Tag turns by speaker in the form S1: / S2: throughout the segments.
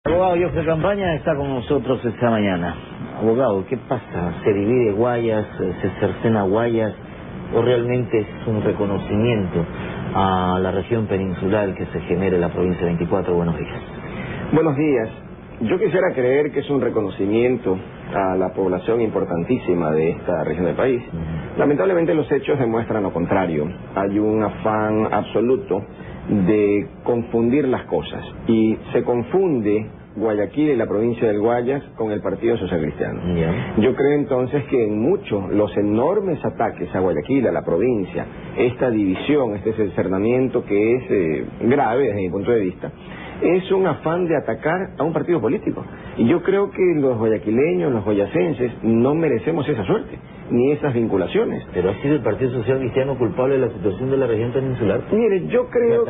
S1: Abogado Jofre Campaña está con nosotros esta mañana. Abogado, ¿qué pasa? ¿Se divide Guayas, se cercena Guayas o realmente es un reconocimiento a la región peninsular que se genere en la provincia de 24? Buenos días.
S2: Buenos días. Yo quisiera creer que es un reconocimiento a la población importantísima de esta región del país. Lamentablemente los hechos demuestran lo contrario. Hay un afán absoluto de confundir las cosas y se confunde Guayaquil y la provincia del Guayas con el Partido Social Cristiano. Yo creo entonces que en muchos los enormes ataques a Guayaquil, a la provincia, esta división, este cercenamiento que es grave desde mi punto de vista, es un afán de atacar a un partido político. Y yo creo que los guayaquileños, los guayacenses, no merecemos esa suerte, ni esas vinculaciones.
S1: ¿Pero ha sido el Partido Social Cristiano culpable de la situación de la región peninsular?
S2: Mire, yo creo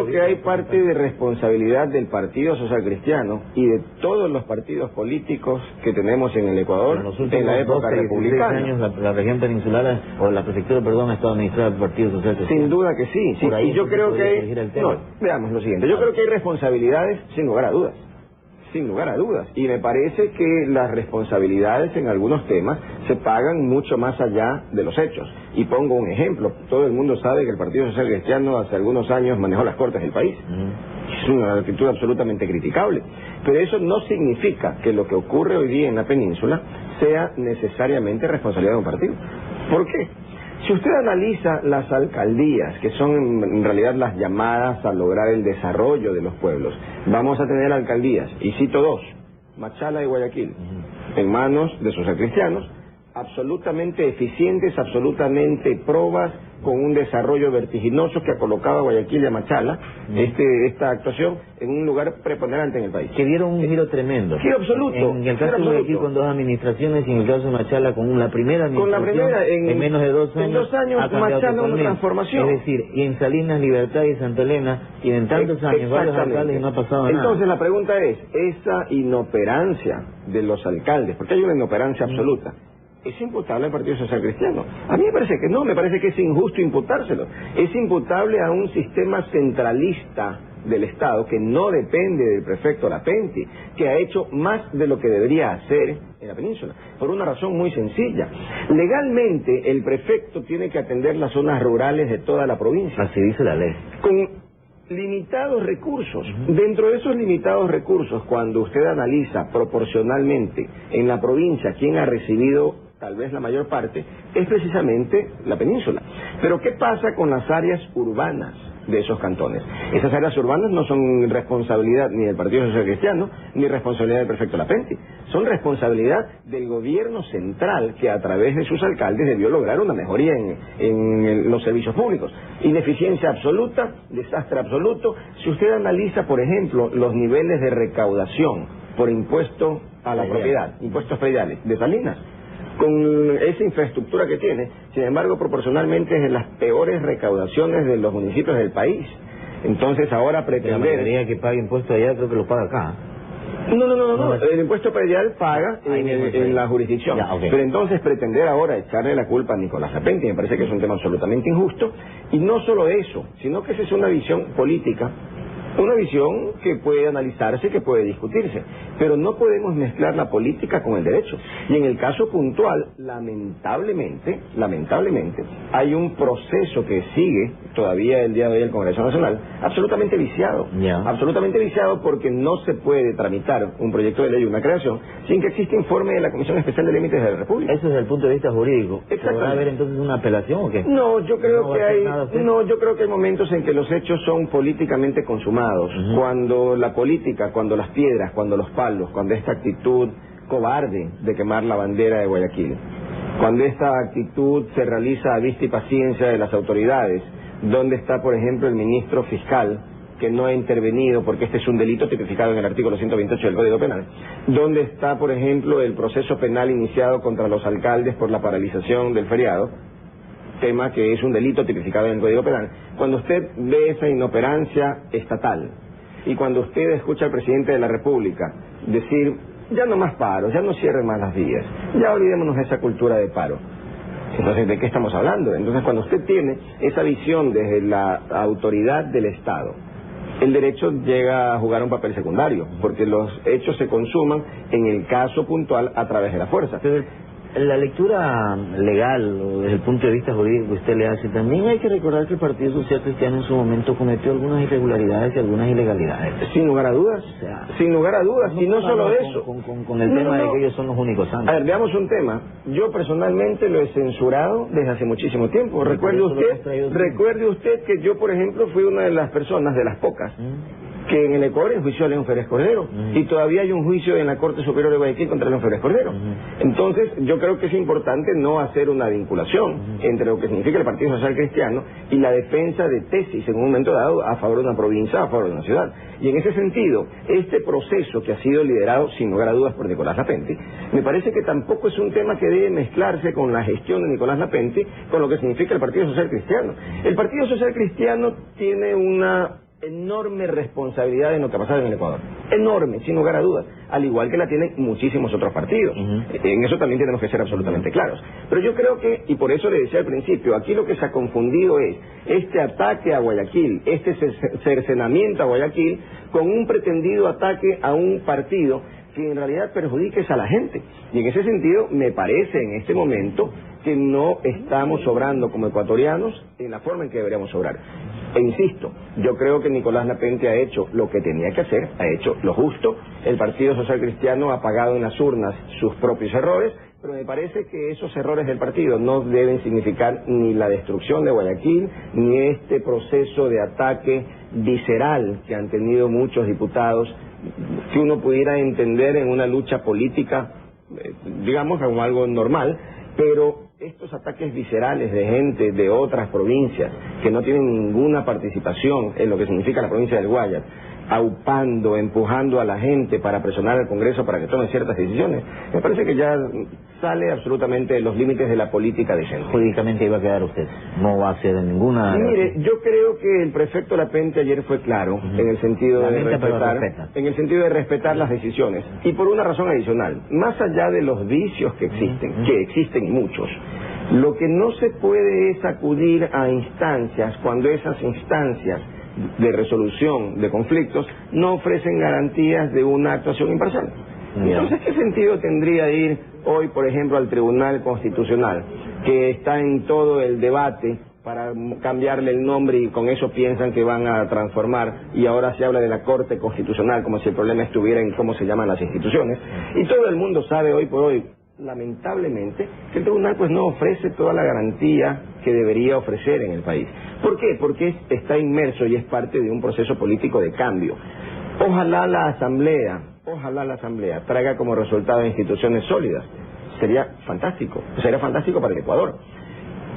S2: que hay parte de responsabilidad del Partido Social Cristiano y de todos los partidos políticos que tenemos en el Ecuador en la época republicana.
S1: Años la región peninsular, o la prefectura, perdón, ha estado administrada por el Partido Social Cristiano.
S2: Sin duda que sí.
S1: Por ahí
S2: y yo creo que hay... No, veamos lo siguiente. Yo creo que hay responsabilidades sin lugar a dudas. Sin lugar a dudas. Y me parece que las responsabilidades en algunos temas se pagan mucho más allá de los hechos. Y pongo un ejemplo. Todo el mundo sabe que el Partido Social Cristiano hace algunos años manejó las Cortes del país. Es una actitud absolutamente criticable. Pero eso no significa que lo que ocurre hoy día en la península sea necesariamente responsabilidad de un partido. ¿Por qué? Si usted analiza las alcaldías, que son en realidad las llamadas a lograr el desarrollo de los pueblos, vamos a tener alcaldías, y cito dos, Machala y Guayaquil, en manos de social cristianos, absolutamente eficientes, absolutamente probas, con un desarrollo vertiginoso que ha colocado a Guayaquil y a Machala, esta actuación, en un lugar preponderante en el país.
S1: Que dieron un giro tremendo.
S2: Giro absoluto.
S1: En el caso de Guayaquil con dos administraciones y en el caso de Machala con la primera administración, en menos de 2 años.
S2: En 2 años Machala una transformación.
S1: Es decir, y en Salinas, Libertad y Santa Elena tienen tantos años, varios alcaldes y no ha pasado nada.
S2: Entonces la pregunta es, esa inoperancia de los alcaldes, porque hay una inoperancia absoluta, ¿es imputable al Partido Social Cristiano? A mí me parece que no, me parece que es injusto imputárselo. Es imputable a un sistema centralista del Estado que no depende del prefecto Lapenti, que ha hecho más de lo que debería hacer en la península, por una razón muy sencilla. Legalmente, el prefecto tiene que atender las zonas rurales de toda la provincia.
S1: Así dice la ley.
S2: Con limitados recursos. Dentro de esos limitados recursos, cuando usted analiza proporcionalmente en la provincia quién ha recibido tal vez la mayor parte, es precisamente la península. Pero ¿qué pasa con las áreas urbanas de esos cantones? Esas áreas urbanas no son responsabilidad ni del Partido Social Cristiano, ni responsabilidad del prefecto Lapenti. Son responsabilidad del gobierno central, que a través de sus alcaldes debió lograr una mejoría en los servicios públicos. Ineficiencia absoluta, desastre absoluto. Si usted analiza, por ejemplo, los niveles de recaudación por impuesto a la propiedad, impuestos prediales de Salinas, con esa infraestructura que tiene, sin embargo, proporcionalmente es de las peores recaudaciones de los municipios del país. Entonces ahora pretender...
S1: La mayoría que paga impuestos allá creo que lo paga acá.
S2: No. El impuesto predial paga en la jurisdicción.
S1: Ya, okay.
S2: Pero entonces pretender ahora echarle la culpa a Nicolás Lapenti me parece que es un tema absolutamente injusto. Y no solo eso, sino que esa es una visión política, una visión que puede analizarse, que puede discutirse, pero no podemos mezclar la política con el derecho. Y en el caso puntual, lamentablemente, hay un proceso que sigue todavía el día de hoy el Congreso Nacional, absolutamente viciado. Absolutamente viciado, porque no se puede tramitar un proyecto de ley, una creación, sin que exista informe de la Comisión Especial de Límites de la República.
S1: Eso desde el punto de vista jurídico.
S2: Exactamente.
S1: ¿Va a haber entonces una apelación o qué?
S2: No, yo creo que hay momentos en que los hechos son políticamente consumados. Cuando la política, cuando las piedras, cuando los palos, cuando esta actitud cobarde de quemar la bandera de Guayaquil, cuando esta actitud se realiza a vista y paciencia de las autoridades, ¿dónde está, por ejemplo, el ministro fiscal que no ha intervenido porque este es un delito tipificado en el artículo 128 del Código Penal? ¿Dónde está, por ejemplo, el proceso penal iniciado contra los alcaldes por la paralización del feriado? Tema que es un delito tipificado en el Código Penal. Cuando usted ve esa inoperancia estatal y cuando usted escucha al presidente de la República decir, ya no más paro, ya no cierren más las vías, ya olvidémonos de esa cultura de paro, entonces, ¿de qué estamos hablando? Entonces, cuando usted tiene esa visión desde la autoridad del Estado, el derecho llega a jugar un papel secundario, porque los hechos se consuman en el caso puntual a través de la fuerza.
S1: Pero la lectura legal, o desde el punto de vista jurídico que usted le hace, también hay que recordar que el Partido Social Cristiano en su momento cometió algunas irregularidades y algunas ilegalidades.
S2: Sin lugar a dudas,
S1: O sea,
S2: sin lugar a dudas, y no solo eso.
S1: Con el tema de que ellos son los únicos santos.
S2: A ver, veamos un tema. Yo personalmente lo he censurado desde hace muchísimo tiempo. Recuerde usted que yo, por ejemplo, fui una de las personas, de las pocas, que en el Ecuador enjuició a León Férez Cordero, y todavía hay un juicio en la Corte Superior de Guayaquil contra León Férez Cordero. Entonces, yo creo que es importante no hacer una vinculación entre lo que significa el Partido Social Cristiano y la defensa de tesis en un momento dado a favor de una provincia, a favor de una ciudad. Y en ese sentido, este proceso que ha sido liderado sin lugar a dudas por Nicolás Lapenti, me parece que tampoco es un tema que debe mezclarse con la gestión de Nicolás Lapenti con lo que significa el Partido Social Cristiano. El Partido Social Cristiano tiene una enorme responsabilidad en lo que ha pasado en el Ecuador. Enorme, sin lugar a dudas. Al igual que la tienen muchísimos otros partidos. En eso también tenemos que ser absolutamente claros. Pero yo creo que, y por eso le decía al principio, aquí lo que se ha confundido es este ataque a Guayaquil, este cercenamiento a Guayaquil, con un pretendido ataque a un partido que en realidad perjudique a la gente. Y en ese sentido, me parece en este momento que no estamos obrando como ecuatorianos en la forma en que deberíamos obrar. E insisto, yo creo que Nicolás Lapenti ha hecho lo que tenía que hacer, ha hecho lo justo. El Partido Social Cristiano ha pagado en las urnas sus propios errores, pero me parece que esos errores del partido no deben significar ni la destrucción de Guayaquil, ni este proceso de ataque visceral que han tenido muchos diputados, que uno pudiera entender en una lucha política, digamos, como algo normal, pero estos ataques viscerales de gente de otras provincias que no tienen ninguna participación en lo que significa la provincia del Guayas, aupando, empujando a la gente para presionar al Congreso para que tome ciertas decisiones, me parece que ya sale absolutamente de los límites de la política decente.
S1: Jurídicamente iba a quedar usted, no va a ser ninguna...
S2: Sí, mire, yo creo que el prefecto Lapenti ayer fue claro en el sentido de respetar las decisiones, y por una razón adicional, más allá de los vicios que existen muchos, lo que no se puede es acudir a instancias cuando esas instancias de resolución de conflictos no ofrecen garantías de una actuación imparcial. Entonces, ¿qué sentido tendría ir hoy, por ejemplo, al Tribunal Constitucional, que está en todo el debate para cambiarle el nombre y con eso piensan que van a transformar, y ahora se habla de la Corte Constitucional como si el problema estuviera en cómo se llaman las instituciones, y todo el mundo sabe hoy por hoy, lamentablemente, que el tribunal pues no ofrece toda la garantía que debería ofrecer en el país? ¿Por qué? Porque está inmerso y es parte de un proceso político de cambio. Ojalá la Asamblea traiga como resultado instituciones sólidas. Sería fantástico para el Ecuador.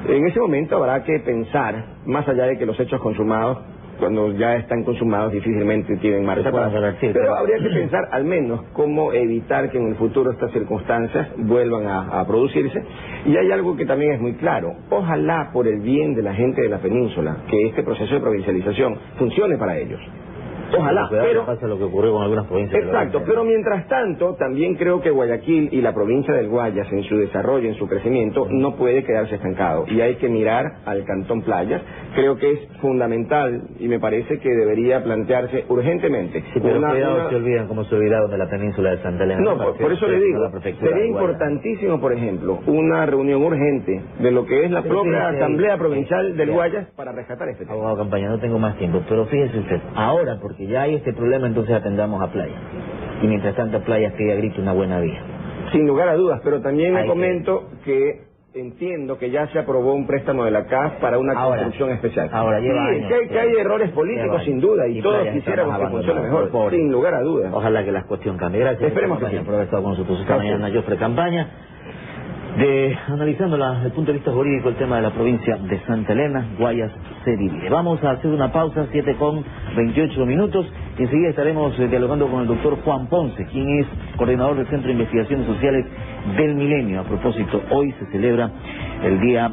S2: En ese momento habrá que pensar, más allá de que los hechos consumados, cuando ya están consumados, difícilmente tienen marcha atrás. Pero habría que pensar al menos cómo evitar que en el futuro estas circunstancias vuelvan a producirse. Y hay algo que también es muy claro. Ojalá, por el bien de la gente de la península, que este proceso de provincialización funcione para ellos. Ojalá, pero
S1: pasa lo que ocurrió con algunas provincias.
S2: Exacto, pero mientras tanto, también creo que Guayaquil y la provincia del Guayas, en su desarrollo, en su crecimiento, no puede quedarse estancado. Y hay que mirar al Cantón Playas. Creo que es fundamental y me parece que debería plantearse urgentemente.
S1: Sí, pero se olvidan como se olvidaron de la península de Santa Elena.
S2: No, por eso le digo, sería importantísimo, por ejemplo, una reunión urgente de lo que es la propia Asamblea Provincial del Guayas para rescatar este tema.
S1: Abogado Campaña, no tengo más tiempo, pero fíjese usted, ahora, porque ya hay este problema, entonces atendamos a Playa. Y mientras tanto, Playa pide a grito una buena vía.
S2: Sin lugar a dudas, pero también le comento que entiendo que ya se aprobó un préstamo de la CAF para una construcción especial.
S1: Ahora lleva años.
S2: Que hay errores políticos, sin duda, y todos quisiéramos que funcione mejor, sin lugar a dudas.
S1: Ojalá que la cuestión cambie. Gracias.
S2: Esperemos que sí.
S1: Por haber estado con nosotros esta mañana, Jofre Campaña, analizando desde el punto de vista jurídico el tema de la provincia de Santa Elena. Guayas se divide. Vamos a hacer una pausa, 7:28. Y enseguida estaremos dialogando con el doctor Juan Ponce, quien es coordinador del Centro de Investigaciones Sociales del Milenio. A propósito, hoy se celebra el Día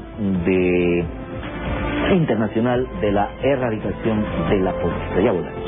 S1: Internacional de la Erradicación de la Pobreza. Ya volvemos.